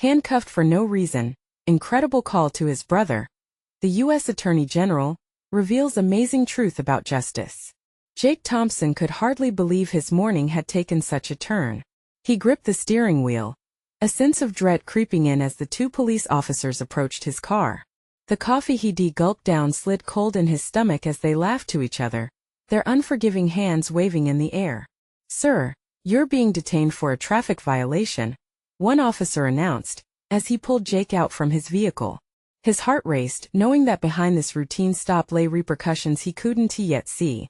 Handcuffed for no reason, incredible call to his brother. The U.S. Attorney General reveals amazing truth about justice. Jake Thompson could hardly believe his morning had taken such a turn. He gripped the steering wheel, a sense of dread creeping in as the two police officers approached his car. The coffee he gulped down slid cold in his stomach as they laughed to each other, their unforgiving hands waving in the air. "Sir, you're being detained for a traffic violation," one officer announced, as he pulled Jake out from his vehicle. His heart raced, knowing that behind this routine stop lay repercussions he couldn't yet see.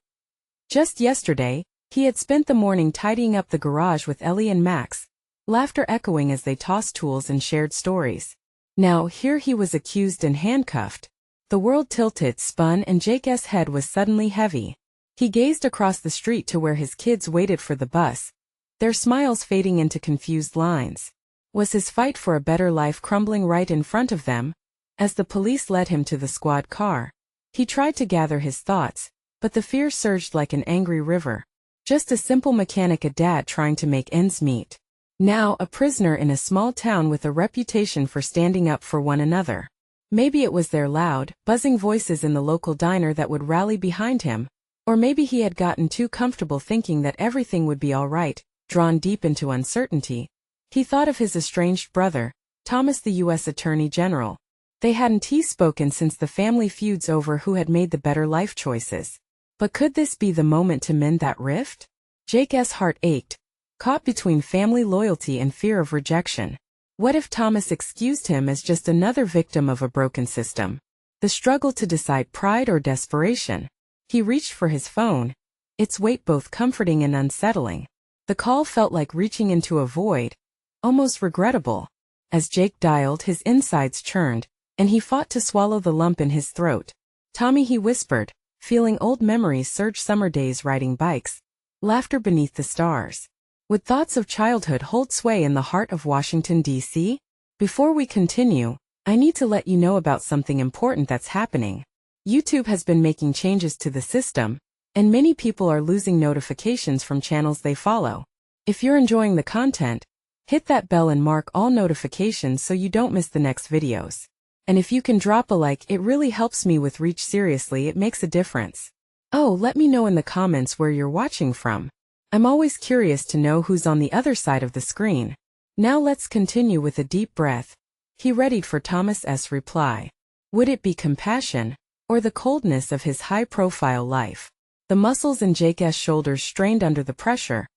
Just yesterday, he had spent the morning tidying up the garage with Ellie and Max, laughter echoing as they tossed tools and shared stories. Now here he was accused and handcuffed. The world tilted, spun, and Jake's head was suddenly heavy. He gazed across the street to where his kids waited for the bus, their smiles fading into confused lines. Was his fight for a better life crumbling right in front of them? As the police led him to the squad car, he tried to gather his thoughts, but the fear surged like an angry river. Just a simple mechanic, a dad trying to make ends meet. Now a prisoner in a small town with a reputation for standing up for one another. Maybe it was their loud, buzzing voices in the local diner that would rally behind him, or maybe he had gotten too comfortable thinking that everything would be all right, drawn deep into uncertainty. He thought of his estranged brother, Thomas, the U.S. Attorney General. They hadn't spoken since the family feuds over who had made the better life choices. But could this be the moment to mend that rift? Jake's heart ached, caught between family loyalty and fear of rejection. What if Thomas excused him as just another victim of a broken system? The struggle to decide, pride or desperation. He reached for his phone, its weight both comforting and unsettling. The call felt like reaching into a void, almost regrettable. As Jake dialed, his insides churned, and he fought to swallow the lump in his throat. "Tommy," he whispered, feeling old memories surge, summer days riding bikes, laughter beneath the stars. Would thoughts of childhood hold sway in the heart of Washington, D.C.? Before we continue, I need to let you know about something important that's happening. YouTube has been making changes to the system, and many people are losing notifications from channels they follow. If you're enjoying the content, hit that bell and mark all notifications so you don't miss the next videos. And if you can drop a like, it really helps me with reach. Seriously, it makes a difference. Oh, let me know in the comments where you're watching from. I'm always curious to know who's on the other side of the screen. Now let's continue. With a deep breath, he readied for Thomas's reply. Would it be compassion, or the coldness of his high-profile life? The muscles in Jake's shoulders strained under the pressure,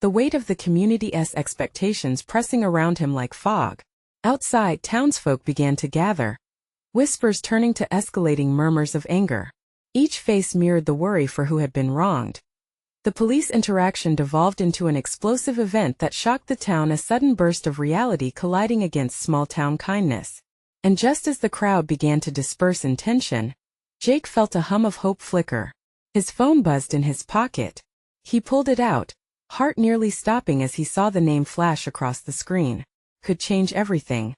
the weight of the community's expectations pressing around him like fog. Outside, townsfolk began to gather, whispers turning to escalating murmurs of anger. Each face mirrored the worry for who had been wronged. The police interaction devolved into an explosive event that shocked the town, a sudden burst of reality colliding against small-town kindness. And just as the crowd began to disperse in tension, Jake felt a hum of hope flicker. His phone buzzed in his pocket. He pulled it out, heart nearly stopping as he saw the name flash across the screen. Could change everything.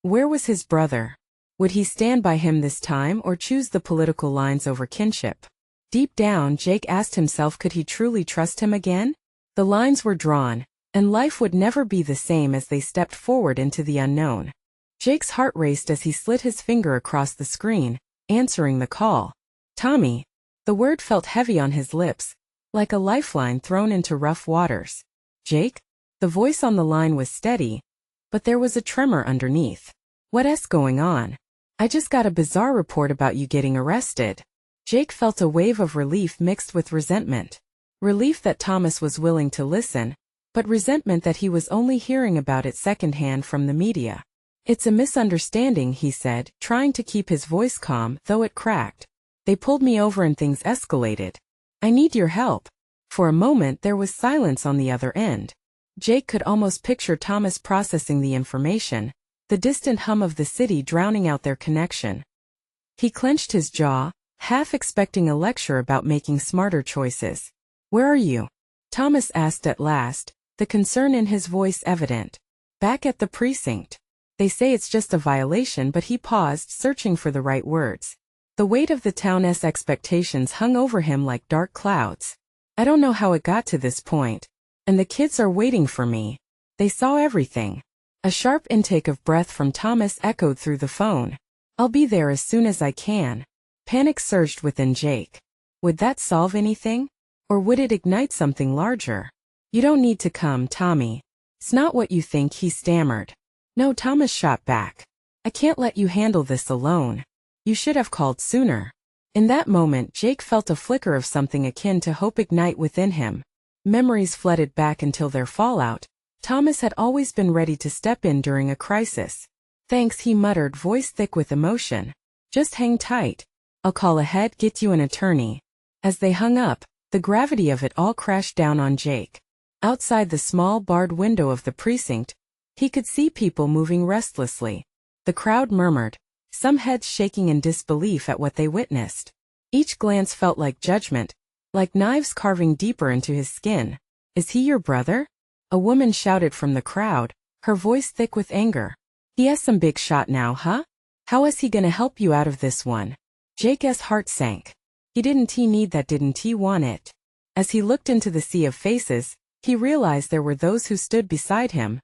Where was his brother? Would he stand by him this time or choose the political lines over kinship? Deep down, Jake asked himself, could he truly trust him again? The lines were drawn, and life would never be the same as they stepped forward into the unknown. Jake's heart raced as he slid his finger across the screen, answering the call. "Tommy." The word felt heavy on his lips, like a lifeline thrown into rough waters. "Jake?" The voice on the line was steady, but there was a tremor underneath. "What's going on? I just got a bizarre report about you getting arrested." Jake felt a wave of relief mixed with resentment. Relief that Thomas was willing to listen, but resentment that he was only hearing about it secondhand from the media. "It's a misunderstanding," he said, trying to keep his voice calm, though it cracked. "They pulled me over and things escalated. I need your help." For a moment there was silence on the other end. Jake could almost picture Thomas processing the information, the distant hum of the city drowning out their connection. He clenched his jaw, half expecting a lecture about making smarter choices. "Where are you?" Thomas asked at last, the concern in his voice evident. "Back at the precinct. They say it's just a violation," but he paused, searching for the right words. The weight of the town's expectations hung over him like dark clouds. "I don't know how it got to this point. And the kids are waiting for me. They saw everything. A sharp intake of breath from Thomas echoed through the phone. "I'll be there as soon as I can." Panic surged within Jake. Would that solve anything? Or would it ignite something larger? "You don't need to come, Tommy. It's not what you think," he stammered. "No," Thomas shot back. "I can't let you handle this alone. You should have called sooner." In that moment, Jake felt a flicker of something akin to hope ignite within him. Memories flooded back until their fallout. Thomas had always been ready to step in during a crisis. "Thanks," he muttered, voice thick with emotion. "Just hang tight. I'll call ahead, get you an attorney." As they hung up, the gravity of it all crashed down on Jake. Outside the small barred window of the precinct, he could see people moving restlessly. The crowd murmured, some heads shaking in disbelief at what they witnessed. Each glance felt like judgment, like knives carving deeper into his skin. "Is he your brother?" A woman shouted from the crowd, her voice thick with anger. "He has some big shot now, huh? How is he gonna help you out of this one?" Jake's heart sank. Didn't he need that? Didn't he want it? As he looked into the sea of faces, he realized there were those who stood beside him,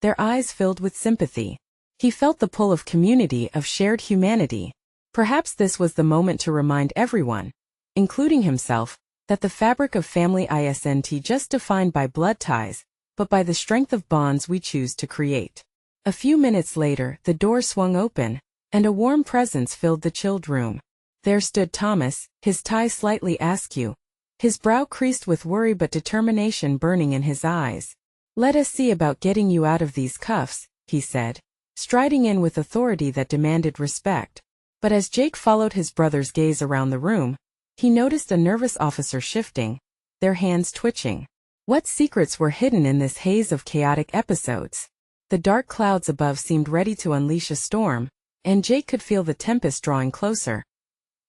their eyes filled with sympathy. He felt the pull of community, of shared humanity. Perhaps this was the moment to remind everyone, including himself, that the fabric of family isn't just defined by blood ties, but by the strength of bonds we choose to create. A few minutes later, the door swung open, and a warm presence filled the chilled room. There stood Thomas, his tie slightly askew, his brow creased with worry but determination burning in his eyes. "Let us see about getting you out of these cuffs," he said, striding in with authority that demanded respect. But as Jake followed his brother's gaze around the room, he noticed a nervous officer shifting, their hands twitching. What secrets were hidden in this haze of chaotic episodes? The dark clouds above seemed ready to unleash a storm, and Jake could feel the tempest drawing closer.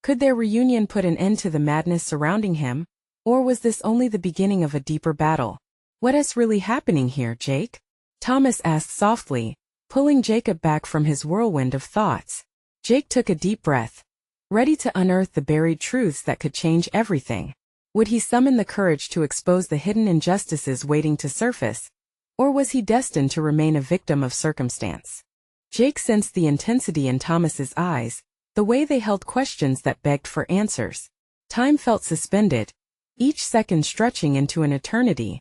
Could their reunion put an end to the madness surrounding him? Or was this only the beginning of a deeper battle? "What is really happening here, Jake?" Thomas asked softly, pulling Jacob back from his whirlwind of thoughts. Jake took a deep breath, ready to unearth the buried truths that could change everything. Would he summon the courage to expose the hidden injustices waiting to surface? Or was he destined to remain a victim of circumstance? Jake sensed the intensity in Thomas's eyes, the way they held questions that begged for answers. Time felt suspended, each second stretching into an eternity.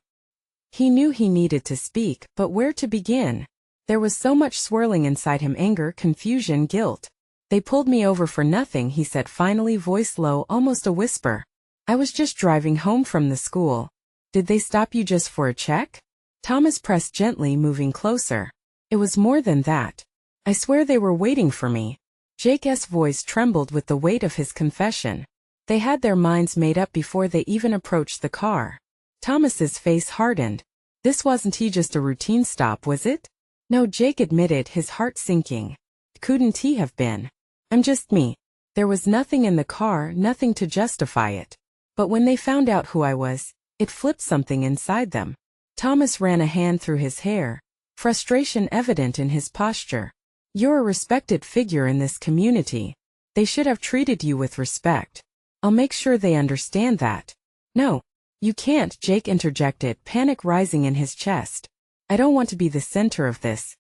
He knew he needed to speak, but where to begin? There was so much swirling inside him: anger, confusion, guilt. "They pulled me over for nothing," he said finally, voice low, almost a whisper. "I was just driving home from the school." "Did they stop you just for a check?" Thomas pressed gently, moving closer. "It was more than that. I swear they were waiting for me." Jake's voice trembled with the weight of his confession. They had their minds made up before they even approached the car. Thomas's face hardened. This wasn't just a routine stop, was it? "No," Jake admitted, his heart sinking. "Couldn't he have been? I'm just me." There was nothing in the car, nothing to justify it. But when they found out who I was, it flipped something inside them. Thomas ran a hand through his hair, frustration evident in his posture. "You're a respected figure in this community. They should have treated you with respect. I'll make sure they understand that." "No, you can't," Jake interjected, panic rising in his chest. "I don't want to be the center of this.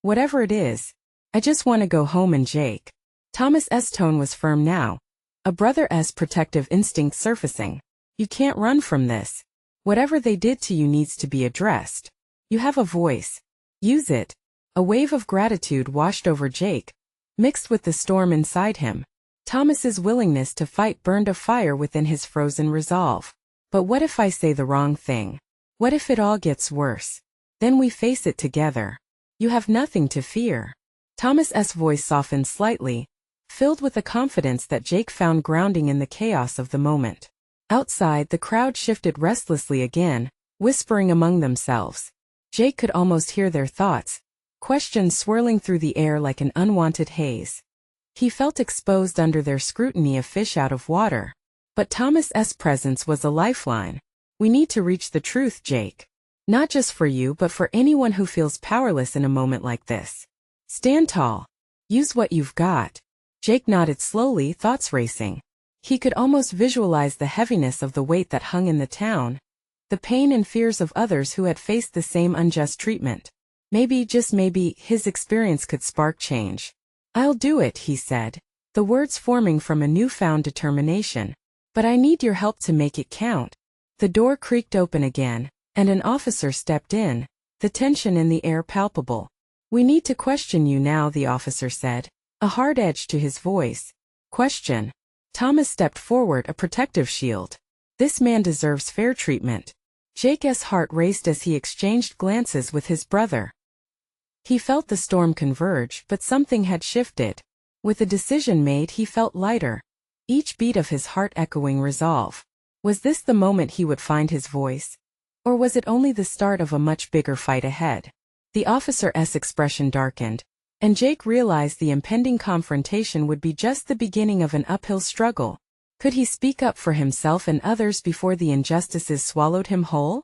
Whatever it is, I just want to go home." And Jake. Thomas's tone was firm now, a brother's protective instinct surfacing. "You can't run from this. Whatever they did to you needs to be addressed. You have a voice. Use it." A wave of gratitude washed over Jake, mixed with the storm inside him. Thomas's willingness to fight burned a fire within his frozen resolve. "But what if I say the wrong thing? What if it all gets worse? Then we face it together. You have nothing to fear." Thomas's voice softened slightly, filled with a confidence that Jake found grounding in the chaos of the moment. Outside, the crowd shifted restlessly again, whispering among themselves. Jake could almost hear their thoughts, questions swirling through the air like an unwanted haze. He felt exposed under their scrutiny, a fish out of water. But Thomas's presence was a lifeline. "We need to reach the truth, Jake. Not just for you, but for anyone who feels powerless in a moment like this. Stand tall. Use what you've got." Jake nodded slowly, thoughts racing. He could almost visualize the heaviness of the weight that hung in the town, the pain and fears of others who had faced the same unjust treatment. Maybe, just maybe, his experience could spark change. "I'll do it," he said, the words forming from a newfound determination. "But I need your help to make it count." The door creaked open again, and an officer stepped in, the tension in the air palpable. "We need to question you now," the officer said, a hard edge to his voice. "Question?" Thomas stepped forward, a protective shield. "This man deserves fair treatment." Jake's heart raced as he exchanged glances with his brother. He felt the storm converge, but something had shifted. With the decision made, he felt lighter, each beat of his heart echoing resolve. Was this the moment he would find his voice? Or was it only the start of a much bigger fight ahead? The officer's expression darkened, and Jake realized the impending confrontation would be just the beginning of an uphill struggle. Could he speak up for himself and others before the injustices swallowed him whole?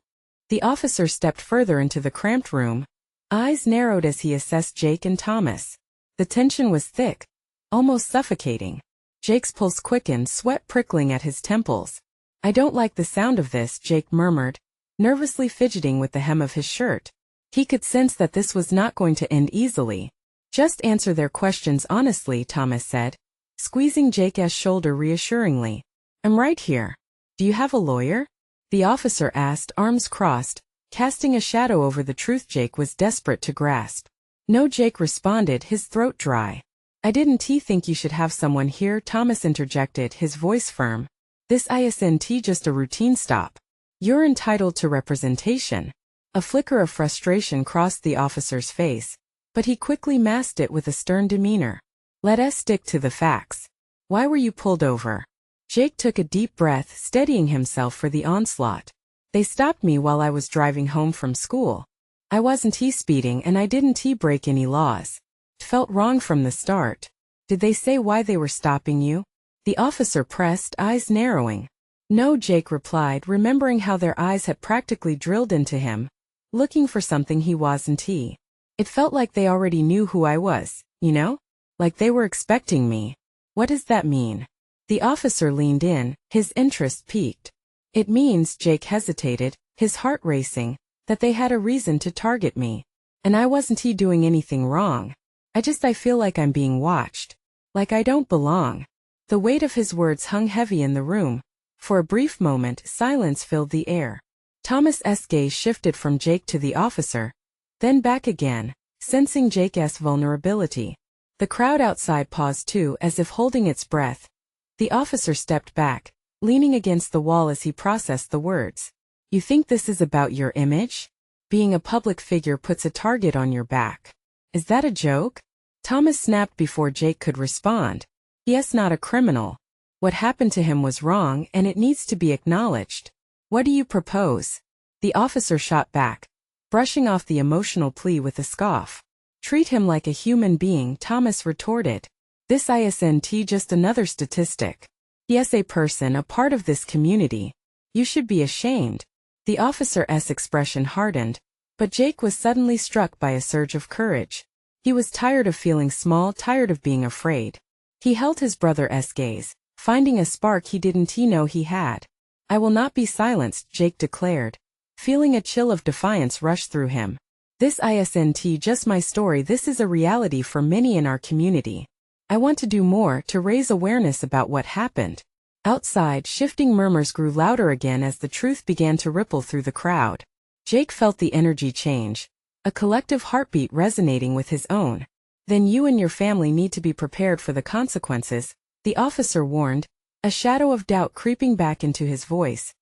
The officer stepped further into the cramped room, eyes narrowed as he assessed Jake and Thomas. The tension was thick, almost suffocating. Jake's pulse quickened, sweat prickling at his temples. "I don't like the sound of this," Jake murmured, nervously fidgeting with the hem of his shirt. He could sense that this was not going to end easily. "Just answer their questions honestly," Thomas said, squeezing Jake's shoulder reassuringly. "I'm right here." "Do you have a lawyer?" the officer asked, arms crossed, casting a shadow over the truth Jake was desperate to grasp. "No," Jake responded, his throat dry. "I didn't think you should have someone here," Thomas interjected, his voice firm. "This isn't just a routine stop. You're entitled to representation." A flicker of frustration crossed the officer's face, but he quickly masked it with a stern demeanor. "Let us stick to the facts. Why were you pulled over?" Jake took a deep breath, steadying himself for the onslaught. "They stopped me while I was driving home from school. I wasn't speeding and I didn't break any laws. It felt wrong from the start." "Did they say why they were stopping you?" the officer pressed, eyes narrowing. "No," Jake replied, remembering how their eyes had practically drilled into him, looking for something he wasn't. "It felt like they already knew who I was, you know? Like they were expecting me." "What does that mean?" The officer leaned in, his interest piqued. "It means," Jake hesitated, his heart racing, "that they had a reason to target me. And I wasn't doing anything wrong. I feel like I'm being watched. Like I don't belong." The weight of his words hung heavy in the room. For a brief moment, silence filled the air. Thomas's gaze shifted from Jake to the officer, then back again, sensing Jake's vulnerability. The crowd outside paused too, as if holding its breath. The officer stepped back, leaning against the wall as he processed the words. "You think this is about your image? Being a public figure puts a target on your back. Is that a joke?" Thomas snapped before Jake could respond. "He's not a criminal. What happened to him was wrong and it needs to be acknowledged. What do you propose?" The officer shot back, brushing off the emotional plea with a scoff. "Treat him like a human being," Thomas retorted. "This isn't just another statistic. He's a person, a part of this community. You should be ashamed." The officer's expression hardened, but Jake was suddenly struck by a surge of courage. He was tired of feeling small, tired of being afraid. He held his brother's gaze, finding a spark he didn't know he had. "I will not be silenced," Jake declared, feeling a chill of defiance rush through him. "This isn't just my story, this is a reality for many in our community. I want to do more to raise awareness about what happened." Outside, shifting murmurs grew louder again as the truth began to ripple through the crowd. Jake felt the energy change, a collective heartbeat resonating with his own. "Then you and your family need to be prepared for the consequences," the officer warned, a shadow of doubt creeping back into his voice.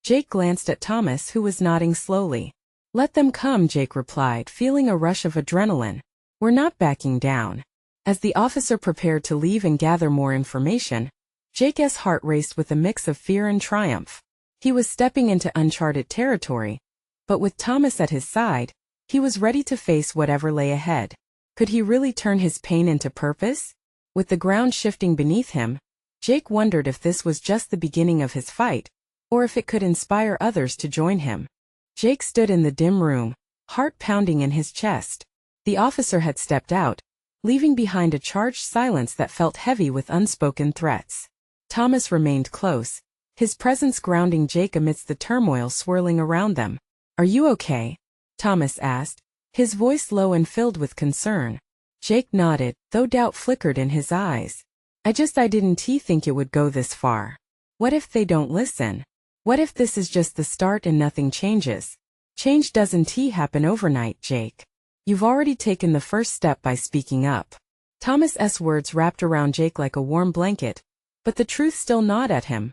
Jake glanced at Thomas, who was nodding slowly. "Let them come," Jake replied, feeling a rush of adrenaline. "We're not backing down." As the officer prepared to leave and gather more information, Jake's heart raced with a mix of fear and triumph. He was stepping into uncharted territory, but with Thomas at his side, he was ready to face whatever lay ahead. Could he really turn his pain into purpose? With the ground shifting beneath him, Jake wondered if this was just the beginning of his fight, or if it could inspire others to join him. Jake stood in the dim room, heart pounding in his chest. The officer had stepped out, leaving behind a charged silence that felt heavy with unspoken threats. Thomas remained close, his presence grounding Jake amidst the turmoil swirling around them. "Are you okay?" Thomas asked, his voice low and filled with concern. Jake nodded, though doubt flickered in his eyes. I didn't think it would go this far. What if they don't listen? What if this is just the start and nothing changes? Change doesn't happen overnight, Jake. You've already taken the first step by speaking up. Thomas's words wrapped around Jake like a warm blanket, but the truth still gnawed at him.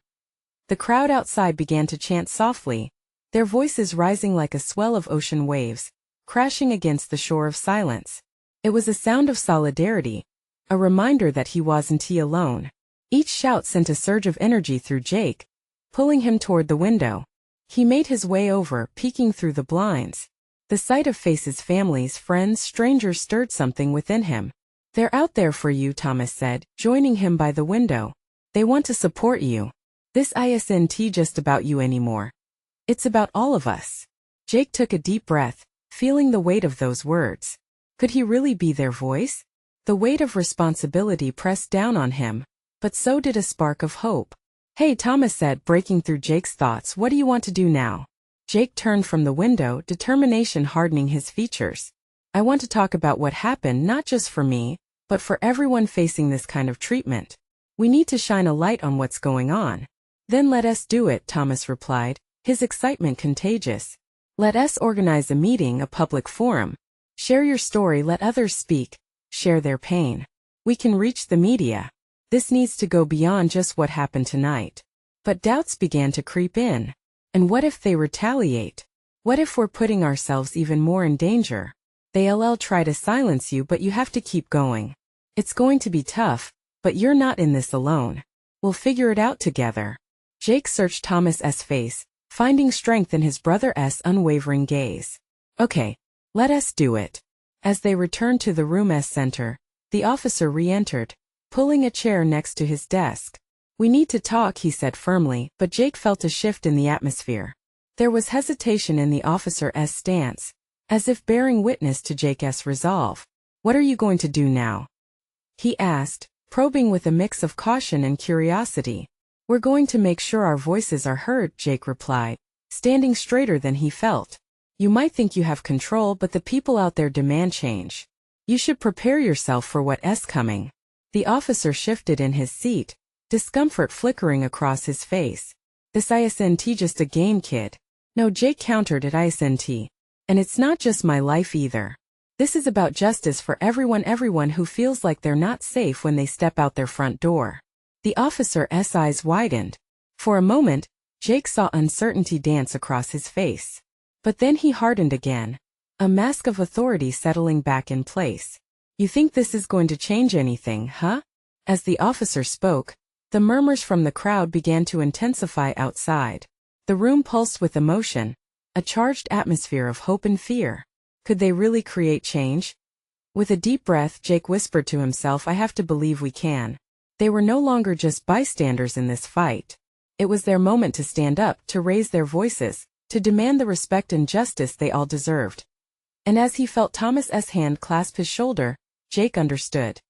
The crowd outside began to chant softly, their voices rising like a swell of ocean waves, crashing against the shore of silence. It was a sound of solidarity, a reminder that he wasn't alone. Each shout sent a surge of energy through Jake, pulling him toward the window. He made his way over, peeking through the blinds. The sight of faces, families, friends, strangers stirred something within him. They're out there for you, Thomas said, joining him by the window. They want to support you. This isn't just about you anymore. It's about all of us. Jake took a deep breath, feeling the weight of those words. Could he really be their voice? The weight of responsibility pressed down on him, but so did a spark of hope. Hey, Thomas said, breaking through Jake's thoughts, what do you want to do now? Jake turned from the window, determination hardening his features. I want to talk about what happened, not just for me, but for everyone facing this kind of treatment. We need to shine a light on what's going on. Then let us do it, Thomas replied, his excitement contagious. Let us organize a meeting, a public forum. Share your story, let others speak, share their pain. We can reach the media. This needs to go beyond just what happened tonight. But doubts began to creep in. And what if they retaliate? What if we're putting ourselves even more in danger? They'll try to silence you, but you have to keep going. It's going to be tough, but you're not in this alone. We'll figure it out together. Jake searched Thomas's face, finding strength in his brother's unwavering gaze. Okay, let us do it. As they returned to the room's center, the officer re-entered, pulling a chair next to his desk. We need to talk, he said firmly, but Jake felt a shift in the atmosphere. There was hesitation in the officer's stance, as if bearing witness to Jake's resolve. What are you going to do now? He asked, probing with a mix of caution and curiosity. We're going to make sure our voices are heard, Jake replied, standing straighter than he felt. You might think you have control, but the people out there demand change. You should prepare yourself for what's coming. The officer shifted in his seat, discomfort flickering across his face. This isn't just a game, kid. No, Jake countered, it isn't. And it's not just my life either. This is about justice for everyone who feels like they're not safe when they step out their front door. The officer's eyes widened. For a moment, Jake saw uncertainty dance across his face. But then he hardened again, a mask of authority settling back in place. You think this is going to change anything, huh? As the officer spoke, the murmurs from the crowd began to intensify outside. The room pulsed with emotion, a charged atmosphere of hope and fear. Could they really create change? With a deep breath, Jake whispered to himself, I have to believe we can. They were no longer just bystanders in this fight. It was their moment to stand up, to raise their voices, to demand the respect and justice they all deserved. And as he felt Thomas's hand clasp his shoulder, Jake understood.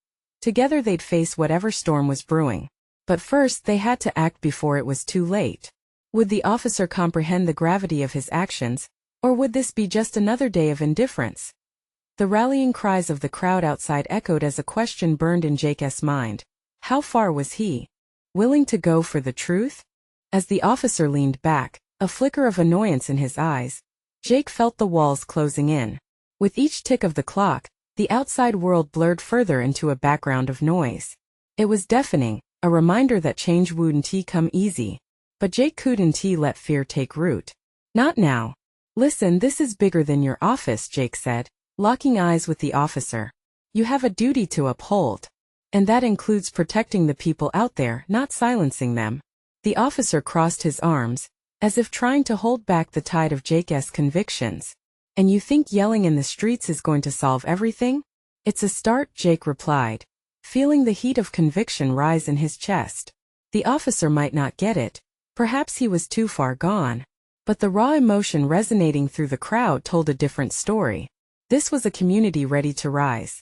Together they'd face whatever storm was brewing. But first they had to act before it was too late. Would the officer comprehend the gravity of his actions, or would this be just another day of indifference? The rallying cries of the crowd outside echoed as a question burned in Jake's mind. How far was he willing to go for the truth? As the officer leaned back, a flicker of annoyance in his eyes, Jake felt the walls closing in. With each tick of the clock, the outside world blurred further into a background of noise. It was deafening, a reminder that change wouldn't come easy. But Jake couldn't let fear take root. Not now. Listen, this is bigger than your office, Jake said, locking eyes with the officer. You have a duty to uphold. And that includes protecting the people out there, not silencing them. The officer crossed his arms, as if trying to hold back the tide of Jake's convictions. And you think yelling in the streets is going to solve everything? It's a start, Jake replied, feeling the heat of conviction rise in his chest. The officer might not get it. Perhaps he was too far gone. But the raw emotion resonating through the crowd told a different story. This was a community ready to rise.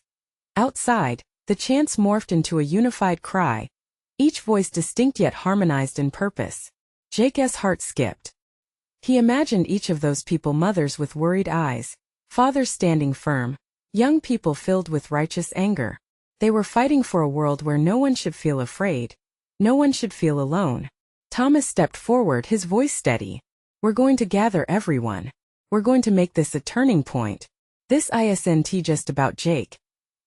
Outside, the chants morphed into a unified cry, each voice distinct yet harmonized in purpose. Jake's heart skipped. He imagined each of those people, mothers with worried eyes, Fathers standing firm. Young people filled with righteous anger. They were fighting for a world where no one should feel afraid. No one should feel alone. Thomas stepped forward, his voice steady. We're going to gather everyone. We're going to make this a turning point. This isn't just about Jake.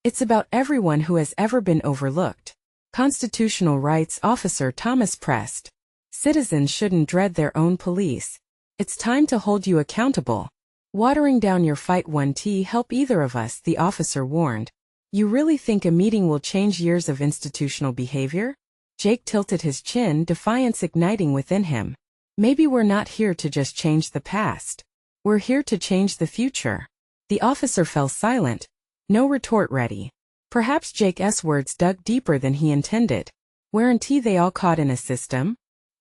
It's about everyone who has ever been overlooked. Constitutional rights officer Thomas pressed. Citizens shouldn't dread their own police. It's time to hold you accountable. Watering down your fight won't help either of us, the officer warned. You really think a meeting will change years of institutional behavior? Jake tilted his chin, defiance igniting within him. Maybe we're not here to just change the past. We're here to change the future. The officer fell silent. No retort ready. Perhaps Jake's words dug deeper than he intended. Weren't they all caught in a system?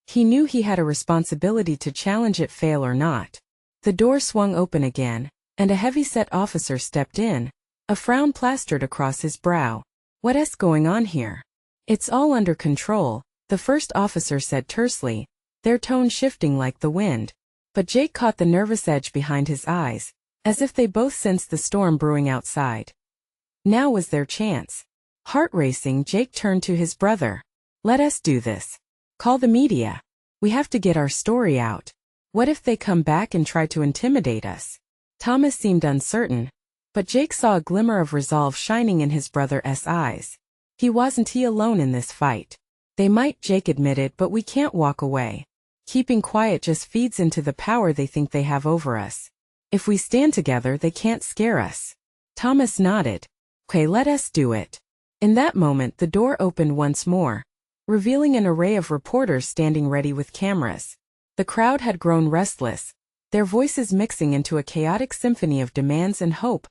He knew he had a responsibility to challenge it, fail or not. The door swung open again, and a heavy-set officer stepped in, a frown plastered across his brow. What's going on here? It's all under control, the first officer said tersely, their tone shifting like the wind. But Jake caught the nervous edge behind his eyes, as if they both sensed the storm brewing outside. Now was their chance. Heart racing, Jake turned to his brother. Let us do this. Call the media. We have to get our story out. What if they come back and try to intimidate us? Thomas seemed uncertain, but Jake saw a glimmer of resolve shining in his brother's eyes. He wasn't alone in this fight. They might, Jake admitted, but we can't walk away. Keeping quiet just feeds into the power they think they have over us. If we stand together, they can't scare us. Thomas nodded. Okay, let us do it. In that moment, the door opened once more, revealing an array of reporters standing ready with cameras. The crowd had grown restless, their voices mixing into a chaotic symphony of demands and hope.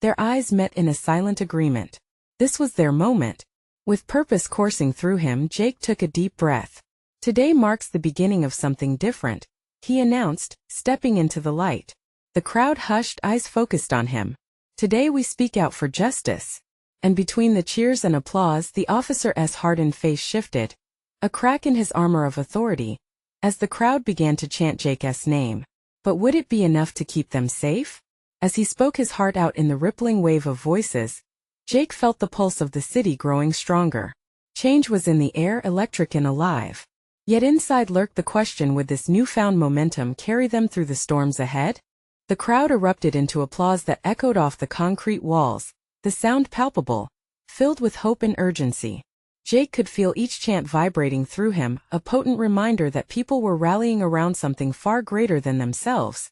Their eyes met in a silent agreement. This was their moment. With purpose coursing through him, Jake took a deep breath. Today marks the beginning of something different, he announced, stepping into the light. The crowd hushed, eyes focused on him. Today we speak out for justice. And between the cheers and applause, the officer's hardened face shifted, a crack in his armor of authority, as the crowd began to chant Jake's name. But would it be enough to keep them safe? As he spoke his heart out in the rippling wave of voices, Jake felt the pulse of the city growing stronger. Change was in the air, electric and alive. Yet inside lurked the question, would this newfound momentum carry them through the storms ahead? The crowd erupted into applause that echoed off the concrete walls, the sound palpable, filled with hope and urgency. Jake could feel each chant vibrating through him, a potent reminder that people were rallying around something far greater than themselves.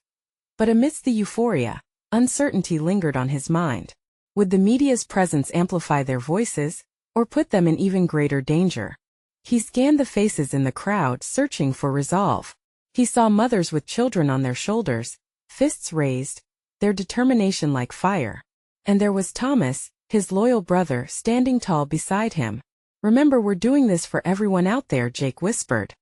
But amidst the euphoria, uncertainty lingered on his mind. Would the media's presence amplify their voices, or put them in even greater danger? He scanned the faces in the crowd, searching for resolve. He saw mothers with children on their shoulders, fists raised, their determination like fire. And there was Thomas, his loyal brother, standing tall beside him. Remember, we're doing this for everyone out there, Jake whispered.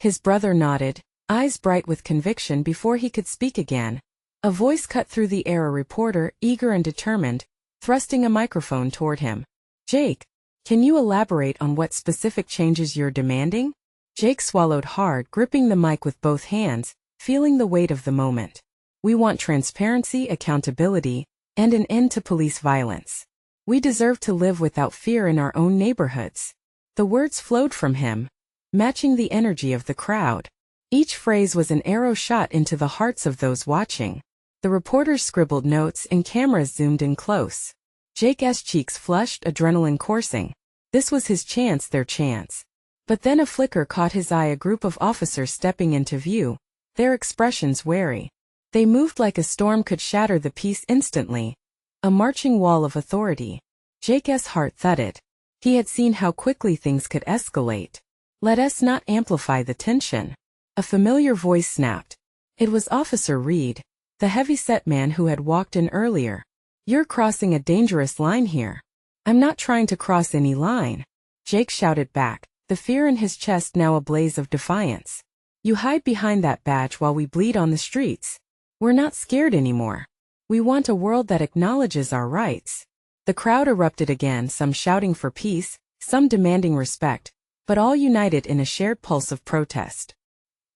His brother nodded, eyes bright with conviction. Before he could speak again, a voice cut through the air, a reporter, eager and determined, thrusting a microphone toward him. Jake, can you elaborate on what specific changes you're demanding? Jake swallowed hard, gripping the mic with both hands, feeling the weight of the moment. We want transparency, accountability, and an end to police violence. We deserve to live without fear in our own neighborhoods. The words flowed from him, matching the energy of the crowd. Each phrase was an arrow shot into the hearts of those watching. The reporters scribbled notes and cameras zoomed in close. Jake's cheeks flushed, adrenaline coursing. This was his chance, their chance. But then a flicker caught his eye, a group of officers stepping into view, their expressions wary. They moved like a storm could shatter the peace instantly. A marching wall of authority. Jake's heart thudded. He had seen how quickly things could escalate. Let us not amplify the tension. A familiar voice snapped. It was Officer Reed, the heavy-set man who had walked in earlier. You're crossing a dangerous line here. I'm not trying to cross any line. Jake shouted back, the fear in his chest now a blaze of defiance. You hide behind that badge while we bleed on the streets. We're not scared anymore. We want a world that acknowledges our rights. The crowd erupted again, some shouting for peace, some demanding respect, but all united in a shared pulse of protest.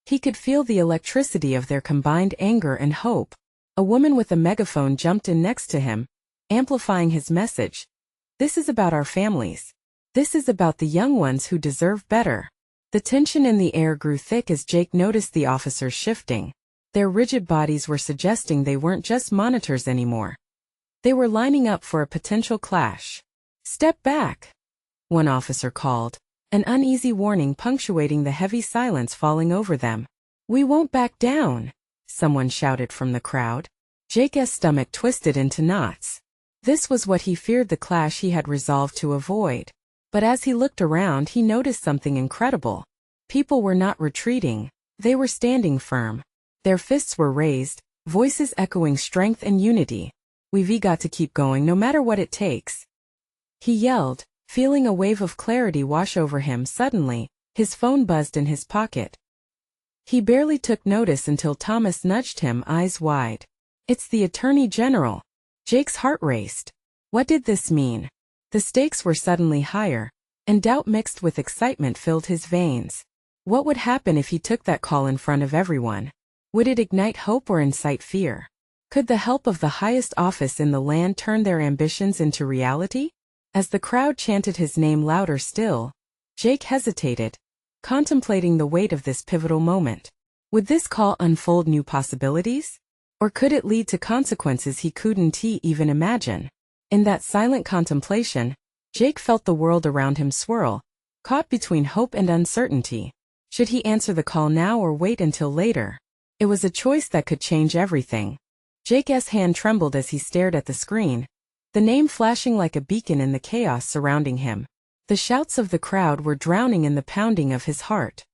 He could feel the electricity of their combined anger and hope. A woman with a megaphone jumped in next to him, amplifying his message. This is about our families. This is about the young ones who deserve better. The tension in the air grew thick as Jake noticed the officers shifting. Their rigid bodies were suggesting they weren't just monitors anymore. They were lining up for a potential clash. "Step back," one officer called, an uneasy warning punctuating the heavy silence falling over them. "We won't back down," someone shouted from the crowd. Jake's stomach twisted into knots. This was what he feared, the clash he had resolved to avoid. But as he looked around, he noticed something incredible. People were not retreating. They were standing firm. Their fists were raised, voices echoing strength and unity. "We've got to keep going no matter what it takes," he yelled, feeling a wave of clarity wash over him. Suddenly, his phone buzzed in his pocket. He barely took notice until Thomas nudged him, eyes wide. "It's the Attorney General." Jake's heart raced. What did this mean? The stakes were suddenly higher, and doubt mixed with excitement filled his veins. What would happen if he took that call in front of everyone? Would it ignite hope or incite fear? Could the help of the highest office in the land turn their ambitions into reality? As the crowd chanted his name louder still, Jake hesitated, contemplating the weight of this pivotal moment. Would this call unfold new possibilities? Or could it lead to consequences he couldn't even imagine? In that silent contemplation, Jake felt the world around him swirl, caught between hope and uncertainty. Should he answer the call now or wait until later? It was a choice that could change everything. Jake's hand trembled as he stared at the screen, the name flashing like a beacon in the chaos surrounding him. The shouts of the crowd were drowning in the pounding of his heart.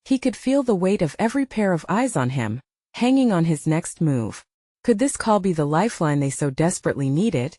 He could feel the weight of every pair of eyes on him, hanging on his next move. Could this call be the lifeline they so desperately needed?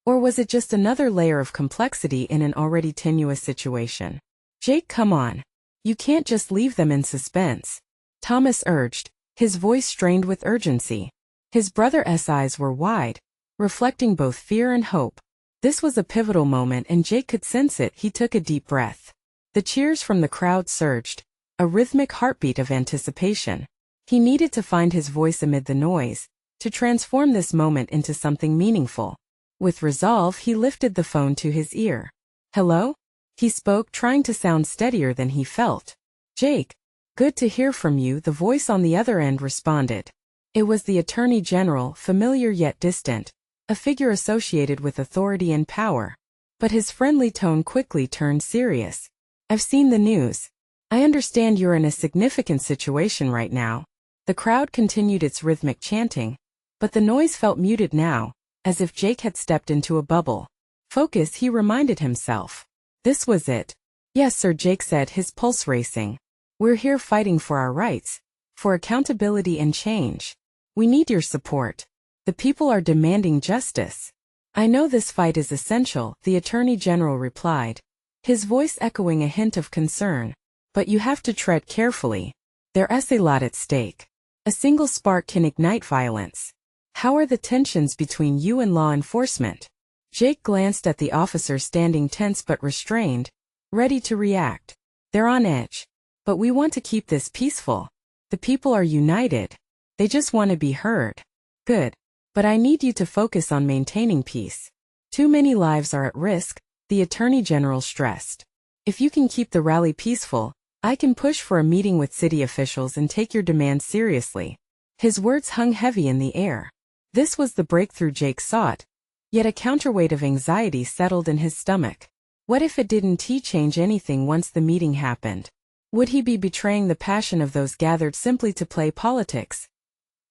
Or was it just another layer of complexity in an already tenuous situation? "Jake, come on. You can't just leave them in suspense," Thomas urged, his voice strained with urgency. His brother's eyes were wide, reflecting both fear and hope. This was a pivotal moment and Jake could sense it. He took a deep breath. The cheers from the crowd surged, a rhythmic heartbeat of anticipation. He needed to find his voice amid the noise, to transform this moment into something meaningful. With resolve, he lifted the phone to his ear. "Hello?" he spoke, trying to sound steadier than he felt. "Jake, good to hear from you," the voice on the other end responded. It was the Attorney General, familiar yet distant, a figure associated with authority and power. But his friendly tone quickly turned serious. "I've seen the news. I understand you're in a significant situation right now." The crowd continued its rhythmic chanting, but the noise felt muted now, as if Jake had stepped into a bubble. Focus, he reminded himself. This was it. "Yes, sir," Jake said, his pulse racing. "We're here fighting for our rights, for accountability and change. We need your support. The people are demanding justice." "I know this fight is essential," the Attorney General replied, his voice echoing a hint of concern. "But you have to tread carefully. There's a lot at stake. A single spark can ignite violence. How are the tensions between you and law enforcement?" Jake glanced at the officers standing tense but restrained, ready to react. "They're on edge. But we want to keep this peaceful. The people are united. They just want to be heard." "Good. But I need you to focus on maintaining peace. Too many lives are at risk," the Attorney General stressed. "If you can keep the rally peaceful, I can push for a meeting with city officials and take your demands seriously." His words hung heavy in the air. This was the breakthrough Jake sought, yet a counterweight of anxiety settled in his stomach. What if it didn't change anything once the meeting happened? Would he be betraying the passion of those gathered simply to play politics?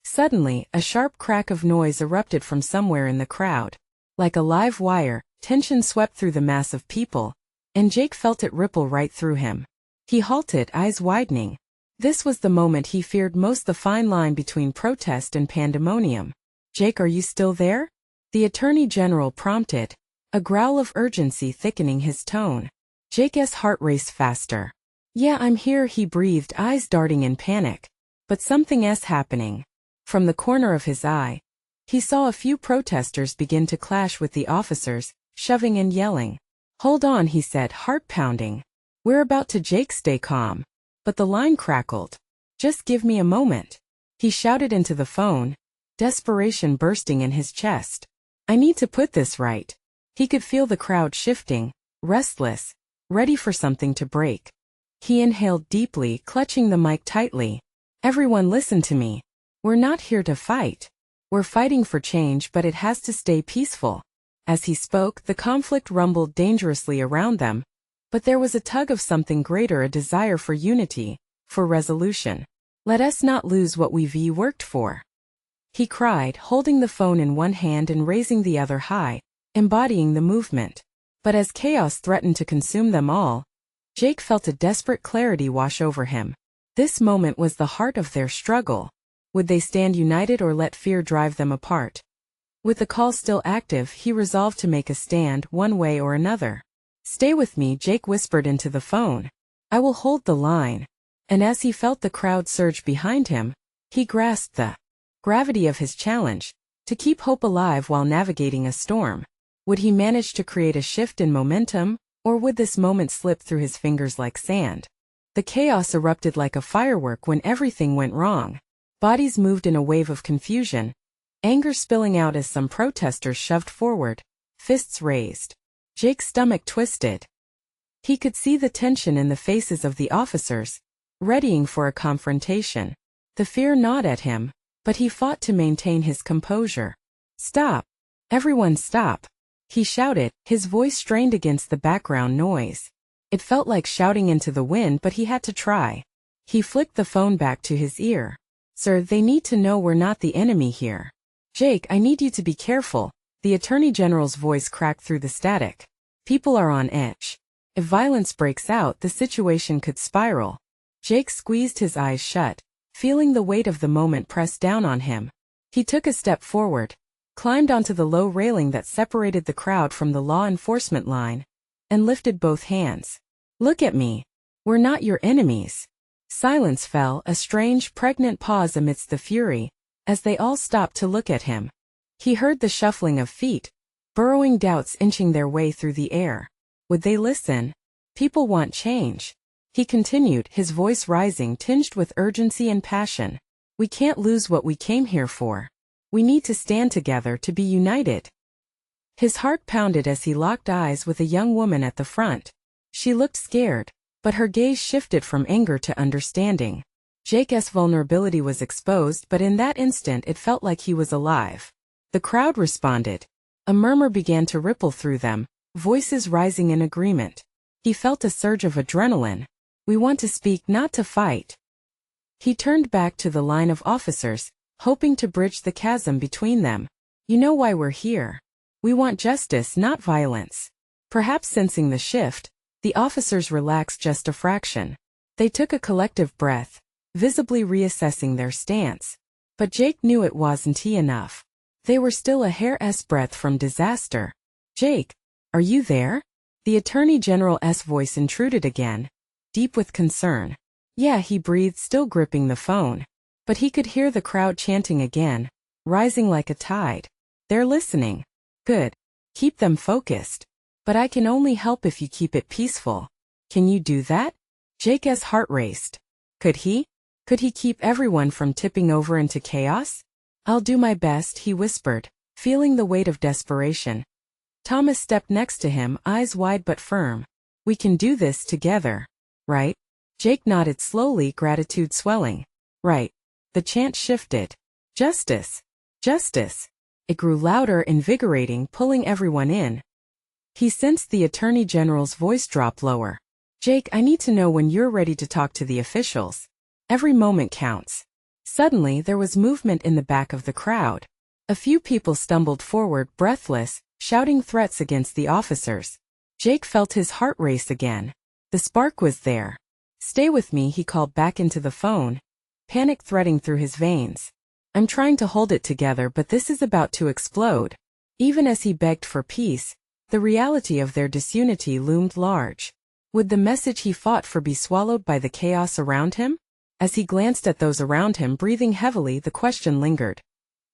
Suddenly, a sharp crack of noise erupted from somewhere in the crowd. Like a live wire, tension swept through the mass of people, and Jake felt it ripple right through him. He halted, eyes widening. This was the moment he feared most, the fine line between protest and pandemonium. "Jake, are you still there?" the Attorney General prompted, a growl of urgency thickening his tone. Jake's heart raced faster. "Yeah, I'm here," he breathed, eyes darting in panic. But something's happening. From the corner of his eye, he saw a few protesters begin to clash with the officers, shoving and yelling. "Hold on," he said, heart pounding. "We're about to." Jake, stay calm. But the line crackled. "Just give me a moment," he shouted into the phone, desperation bursting in his chest. I need to put this right. He could feel the crowd shifting, restless, ready for something to break. He inhaled deeply, clutching the mic tightly. Everyone listen to me. We're not here to fight. We're fighting for change, but it has to stay peaceful. As he spoke, the conflict rumbled dangerously around them, but there was a tug of something greater, a desire for unity, for resolution. Let us not lose what we've worked for. He cried, holding the phone in one hand and raising the other high, embodying the movement. But as chaos threatened to consume them all, Jake felt a desperate clarity wash over him. This moment was the heart of their struggle. Would they stand united or let fear drive them apart? With the call still active, he resolved to make a stand, one way or another. Stay with me, Jake whispered into the phone. I will hold the line. And as he felt the crowd surge behind him, he grasped the gravity of his challenge, to keep hope alive while navigating a storm. Would he manage to create a shift in momentum, or would this moment slip through his fingers like sand? The chaos erupted like a firework when everything went wrong. Bodies moved in a wave of confusion, anger spilling out as some protesters shoved forward, fists raised. Jake's stomach twisted. He could see the tension in the faces of the officers, readying for a confrontation. The fear gnawed at him, but he fought to maintain his composure. Stop! Everyone stop! He shouted, his voice strained against the background noise. It felt like shouting into the wind, but he had to try. He flicked the phone back to his ear. Sir, they need to know we're not the enemy here. Jake, I need you to be careful. The Attorney General's voice cracked through the static. People are on edge. If violence breaks out, the situation could spiral. Jake squeezed his eyes shut, feeling the weight of the moment press down on him. He took a step forward, climbed onto the low railing that separated the crowd from the law enforcement line, and lifted both hands. Look at me. We're not your enemies. Silence fell, a strange, pregnant pause amidst the fury, as they all stopped to look at him. He heard the shuffling of feet, burrowing doubts inching their way through the air. Would they listen? People want change. He continued, his voice rising, tinged with urgency and passion. We can't lose what we came here for. We need to stand together, to be united. His heart pounded as he locked eyes with a young woman at the front. She looked scared, but her gaze shifted from anger to understanding. Jake's vulnerability was exposed, but in that instant it felt like he was alive. The crowd responded. A murmur began to ripple through them, voices rising in agreement. He felt a surge of adrenaline. We want to speak, not to fight. He turned back to the line of officers, hoping to bridge the chasm between them. You know why we're here. We want justice, not violence. Perhaps sensing the shift, the officers relaxed just a fraction. They took a collective breath, visibly reassessing their stance. But Jake knew it wasn't enough. They were still a hair's breadth from disaster. Jake, are you there? The Attorney General's voice intruded again, deep with concern. Yeah, he breathed, still gripping the phone. But he could hear the crowd chanting again, rising like a tide. They're listening. Good. Keep them focused. But I can only help if you keep it peaceful. Can you do that? Jake's heart raced. Could he? Could he keep everyone from tipping over into chaos? I'll do my best, he whispered, feeling the weight of desperation. Thomas stepped next to him, eyes wide but firm. We can do this together. Right? Jake nodded slowly, gratitude swelling. Right. The chant shifted. Justice. Justice. It grew louder, invigorating, pulling everyone in. He sensed the Attorney General's voice drop lower. Jake, I need to know when you're ready to talk to the officials. Every moment counts. Suddenly, there was movement in the back of the crowd. A few people stumbled forward, breathless, shouting threats against the officers. Jake felt his heart race again. The spark was there. Stay with me, he called back into the phone, panic threading through his veins. I'm trying to hold it together, but this is about to explode. Even as he begged for peace, the reality of their disunity loomed large. Would the message he fought for be swallowed by the chaos around him? As he glanced at those around him breathing heavily, the question lingered.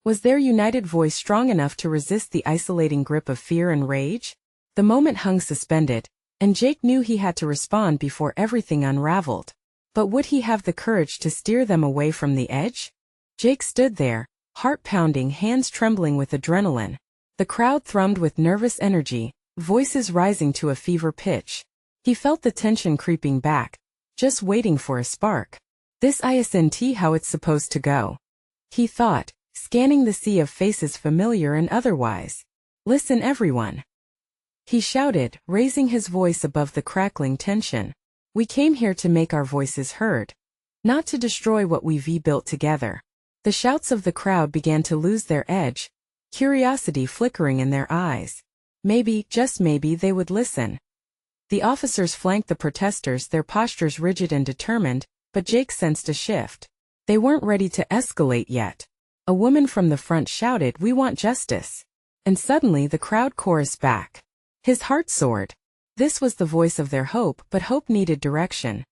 Was their united voice strong enough to resist the isolating grip of fear and rage? The moment hung suspended, and Jake knew he had to respond before everything unraveled. But would he have the courage to steer them away from the edge? Jake stood there, Heart pounding, hands trembling with adrenaline. The crowd thrummed with nervous energy, voices rising to a fever pitch. He felt the tension creeping back, just waiting for a spark. This isn't how it's supposed to go, he thought, scanning the sea of faces familiar and otherwise. Listen everyone, he shouted, raising his voice above the crackling tension. We came here to make our voices heard, not to destroy what we've built together. The shouts of the crowd began to lose their edge, curiosity flickering in their eyes. Maybe, just maybe, they would listen. The officers flanked the protesters, their postures rigid and determined, but Jake sensed a shift. They weren't ready to escalate yet. A woman from the front shouted, "We want justice." And suddenly the crowd chorused back. His heart soared. This was the voice of their hope, but hope needed direction.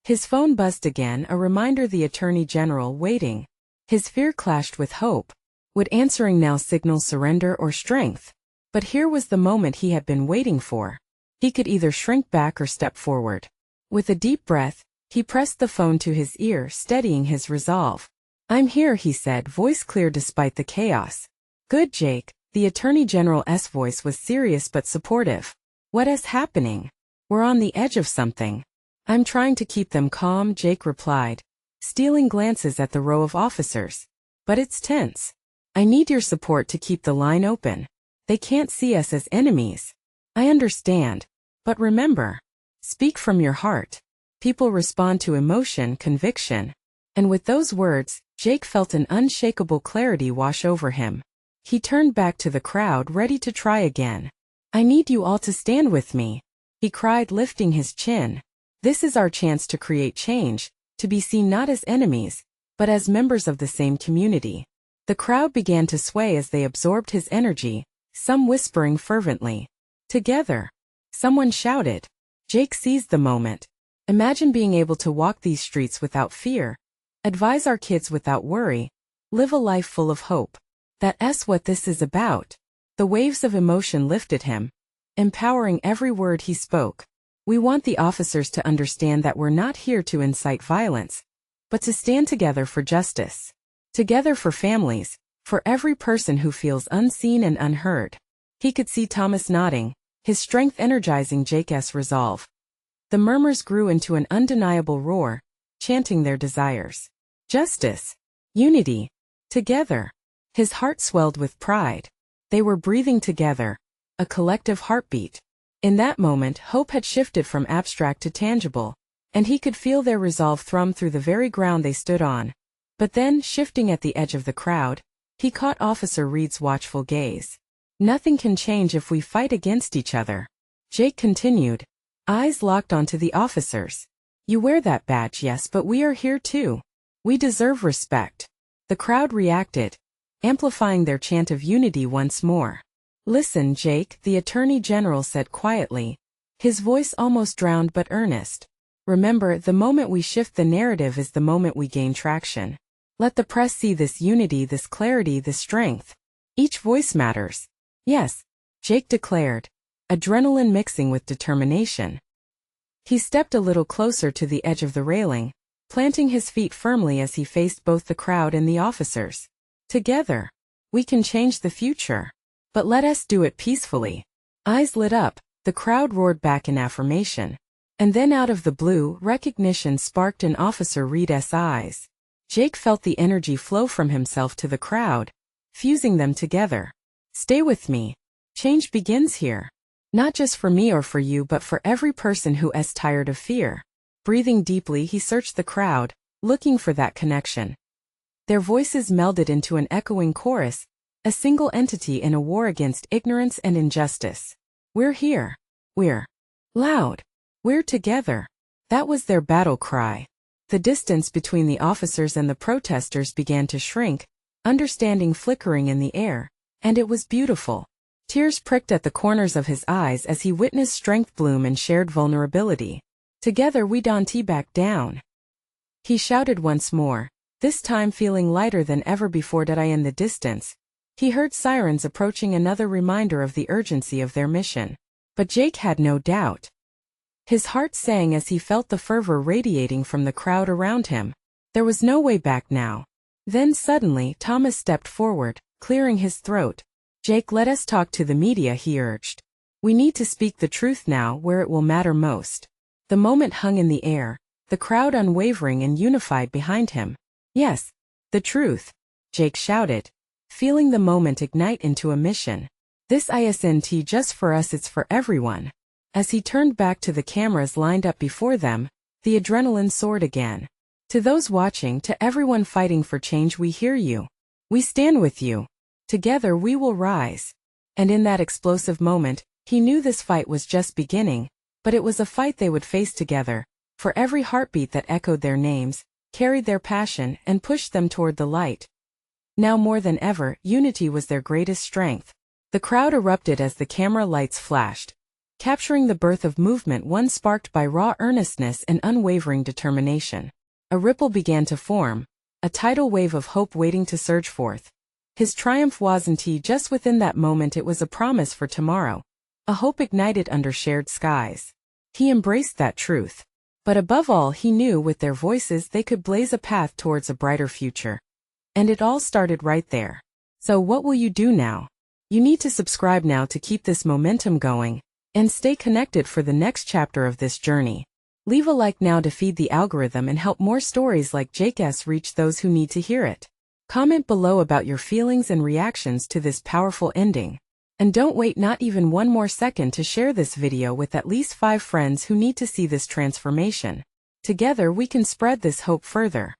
His phone buzzed again, a reminder, the Attorney General waiting. His fear clashed with hope. Would answering now signal surrender or strength? But here was the moment he had been waiting for. He could either shrink back or step forward. With a deep breath, he pressed the phone to his ear, steadying his resolve. "I'm here," he said, voice clear despite the chaos. "Good, Jake." The Attorney General's voice was serious but supportive. "What is happening? We're on the edge of something." "I'm trying to keep them calm," Jake replied, stealing glances at the row of officers. "But it's tense. I need your support to keep the line open. They can't see us as enemies." "I understand. But remember, speak from your heart. People respond to emotion, conviction." And with those words, Jake felt an unshakable clarity wash over him. He turned back to the crowd, ready to try again. "I need you all to stand with me," he cried, lifting his chin. "This is our chance to create change, to be seen not as enemies, but as members of the same community." The crowd began to sway as they absorbed his energy, some whispering fervently. "Together!" Someone shouted. Jake seized the moment. "Imagine being able to walk these streets without fear, advise our kids without worry, live a life full of hope. That's what this is about." The waves of emotion lifted him, empowering every word he spoke. "We want the officers to understand that we're not here to incite violence, but to stand together for justice. Together for families, for every person who feels unseen and unheard." He could see Thomas nodding, his strength energizing Jake's resolve. The murmurs grew into an undeniable roar, chanting their desires. Justice. Unity. Together. His heart swelled with pride. They were breathing together, a collective heartbeat. In that moment, hope had shifted from abstract to tangible, and he could feel their resolve thrum through the very ground they stood on. But then, shifting at the edge of the crowd, he caught Officer Reed's watchful gaze. "Nothing can change if we fight against each other," Jake continued, eyes locked onto the officers. "You wear that badge, yes, but we are here too. We deserve respect." The crowd reacted, amplifying their chant of unity once more. "Listen, Jake," the Attorney General said quietly, his voice almost drowned but earnest. "Remember, the moment we shift the narrative is the moment we gain traction. Let the press see this unity, this clarity, this strength. Each voice matters." "Yes," Jake declared, adrenaline mixing with determination. He stepped a little closer to the edge of the railing, planting his feet firmly as he faced both the crowd and the officers. "Together, we can change the future. But let us do it peacefully." Eyes lit up, the crowd roared back in affirmation. And then out of the blue, recognition sparked in Officer Reed's eyes. Jake felt the energy flow from himself to the crowd, fusing them together. "Stay with me. Change begins here. Not just for me or for you, but for every person who is tired of fear." Breathing deeply, he searched the crowd, looking for that connection. Their voices melded into an echoing chorus, a single entity in a war against ignorance and injustice. "We're here. We're loud. We're together." That was their battle cry. The distance between the officers and the protesters began to shrink, understanding flickering in the air, and it was beautiful. Tears pricked at the corners of his eyes as he witnessed strength bloom and shared vulnerability. "Together we don't back down," he shouted once more, this time feeling lighter than ever before. In the distance, he heard sirens approaching, another reminder of the urgency of their mission. But Jake had no doubt. His heart sang as he felt the fervor radiating from the crowd around him. There was no way back now. Then suddenly Thomas stepped forward, clearing his throat. "Jake, let us talk to the media," he urged. "We need to speak the truth now where it will matter most." The moment hung in the air, the crowd unwavering and unified behind him. "Yes, the truth," Jake shouted, feeling the moment ignite into a mission. "This isn't just for us, it's for everyone." As he turned back to the cameras lined up before them, the adrenaline soared again. "To those watching, to everyone fighting for change, we hear you. We stand with you. Together we will rise." And in that explosive moment, he knew this fight was just beginning, but it was a fight they would face together, for every heartbeat that echoed their names, carried their passion, and pushed them toward the light. Now more than ever, unity was their greatest strength. The crowd erupted as the camera lights flashed, capturing the birth of movement one sparked by raw earnestness and unwavering determination. A ripple began to form, a tidal wave of hope waiting to surge forth. His triumph wasn't just within that moment, it was a promise for tomorrow, a hope ignited under shared skies. He embraced that truth. But above all, he knew with their voices they could blaze a path towards a brighter future. And it all started right there. So what will you do now? You need to subscribe now to keep this momentum going, and stay connected for the next chapter of this journey. Leave a like now to feed the algorithm and help more stories like Jake's reach those who need to hear it. Comment below about your feelings and reactions to this powerful ending. And don't wait not even one more second to share this video with at least 5 friends who need to see this transformation. Together we can spread this hope further.